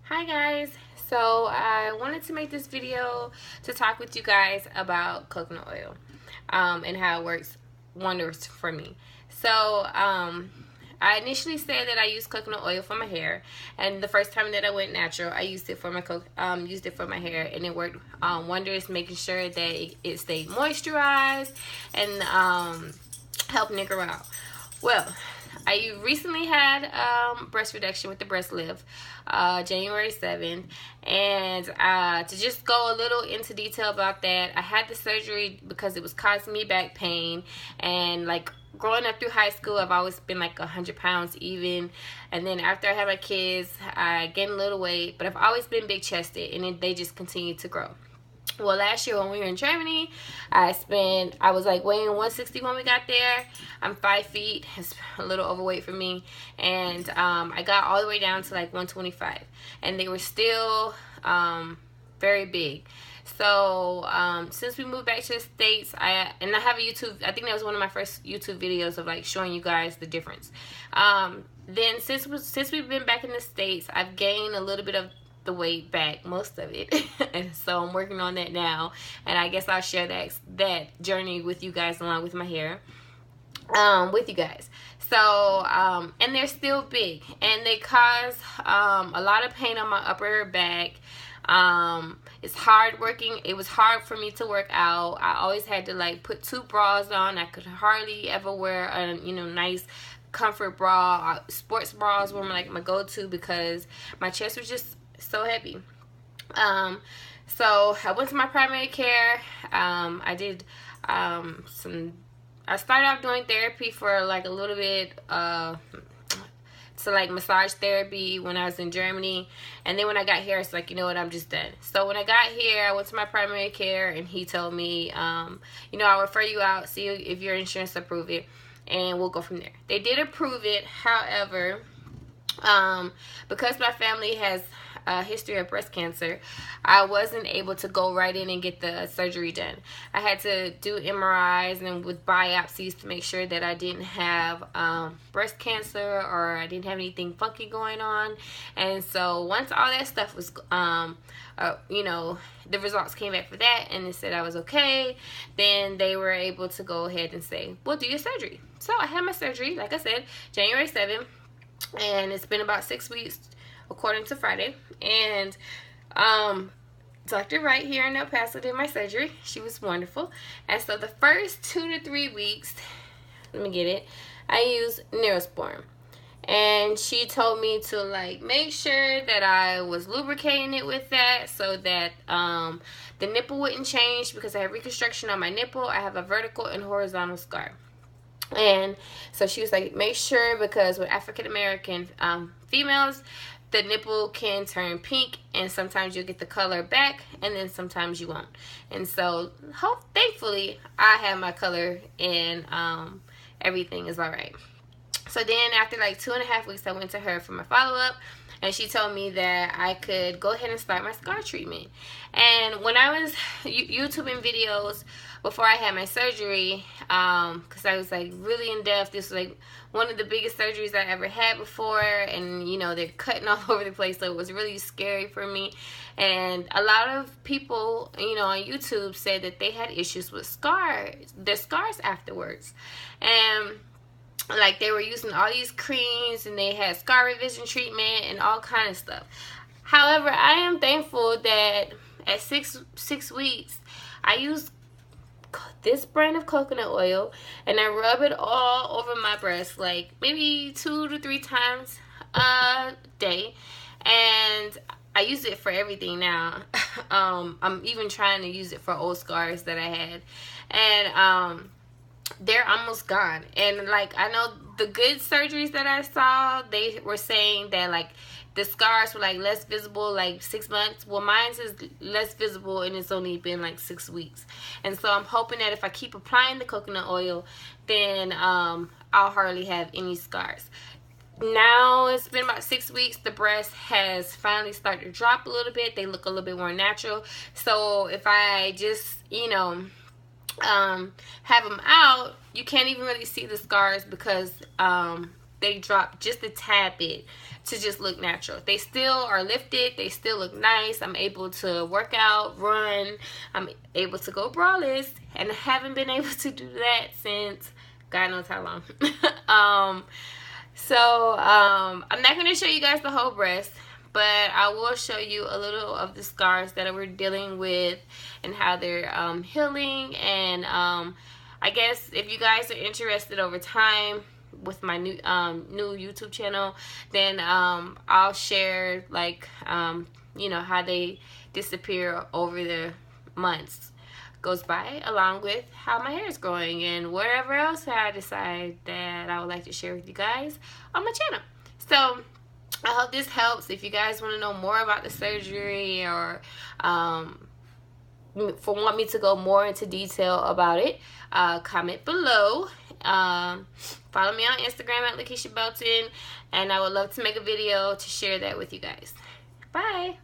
Hi guys, so I wanted to make this video to talk with you guys about coconut oil and how it works wonders for me. I initially said that I use coconut oil for my hair, and the first time that I went natural, I used it for my hair, and it worked wonders, making sure that it stayed moisturized and helped nigger out. Well, I recently had breast reduction with the breast lift, January 7th. And to just go a little into detail about that, I had the surgery because it was causing me back pain. And like growing up through high school, I've always been like 100 pounds even. And then after I had my kids, I gained a little weight. But I've always been big chested, and they just continued to grow. Well, last year when we were in Germany, I was like weighing 160 when we got there. I'm 5 feet. It's a little overweight for me. And I got all the way down to like 125. And they were still very big. So since we moved back to the States, I have a YouTube, I think that was one of my first YouTube videos of like showing you guys the difference. Then since we've been back in the States, I've gained a little bit of the weight back, most of it. And so I'm working on that now, and I guess I'll share that journey with you guys along with my hair with you guys. So and they're still big, and they cause a lot of pain on my upper back. It's hard working. It was hard for me to work out. I always had to like put 2 bras on. I could hardly ever wear a nice comfort bra. Sports bras were like my go-to because my chest was just so heavy. So I went to my primary care. I did I started off doing therapy for like a little bit to like massage therapy when I was in Germany. And then when I got here, it's like, you know what, I'm just done. So when I got here, I went to my primary care, and he told me, I'll refer you out, see if your insurance approve it, and we'll go from there. They did approve it. However, because my family has a history of breast cancer, I wasn't able to go right in and get the surgery done. I had to do MRIs and with biopsies to make sure that I didn't have breast cancer or I didn't have anything funky going on. And so once all that stuff was the results came back for that, and they said I was okay, then they were able to go ahead and say, well, do your surgery. So I had my surgery, like I said, January 7th, and it's been about 6 weeks according to Friday. And Dr. Wright here in El Paso did my surgery. She was wonderful. And so the first 2 to 3 weeks, I used Neurosporin. And she told me to like make sure that I was lubricating it with that so that the nipple wouldn't change, because I have reconstruction on my nipple. I have a vertical and horizontal scar. And so she was like, make sure, because with African American females, the nipple can turn pink, and sometimes you'll get the color back, and then sometimes you won't. And so thankfully I have my color, and everything is all right. So then after like 2.5 weeks, I went to her for my follow-up, and she told me that I could go ahead and start my scar treatment. And when I was YouTubing videos before I had my surgery, because I was like really in depth, this was like one of the biggest surgeries I ever had before, and they're cutting all over the place, so it was really scary for me. And a lot of people on YouTube said that they had issues with their scars afterwards, and like they were using all these creams, and they had scar revision treatment and all kind of stuff. However, I am thankful that at six weeks I used this brand of coconut oil, and I rub it all over my breast, like maybe 2 to 3 times a day, and I use it for everything now. I'm even trying to use it for old scars that I had, and they're almost gone. And like, I know the good surgeries that I saw, they were saying that like the scars were like less visible like 6 months. Well, mine's is less visible, and it's only been like 6 weeks. And so I'm hoping that if I keep applying the coconut oil, then I'll hardly have any scars. Now it's been about 6 weeks. The breast has finally started to drop a little bit. They look a little bit more natural. So if I just have them out, you can't even really see the scars because they drop just a tad bit to just look natural. They still are lifted, they still look nice. I'm able to work out, run, I'm able to go braless, and I haven't been able to do that since God knows how long. I'm not going to show you guys the whole breast, but I will show you a little of the scars that we're dealing with and how they're healing. And I guess if you guys are interested over time with my new YouTube channel, then I'll share like you know, how they disappear over the months goes by, along with how my hair is growing and whatever else I decide that I would like to share with you guys on my channel. So I hope this helps. If you guys want to know more about the surgery, or want me to go more into detail about it, comment below. Follow me on Instagram at Lakeisha Belton, and I would love to make a video to share that with you guys. Bye.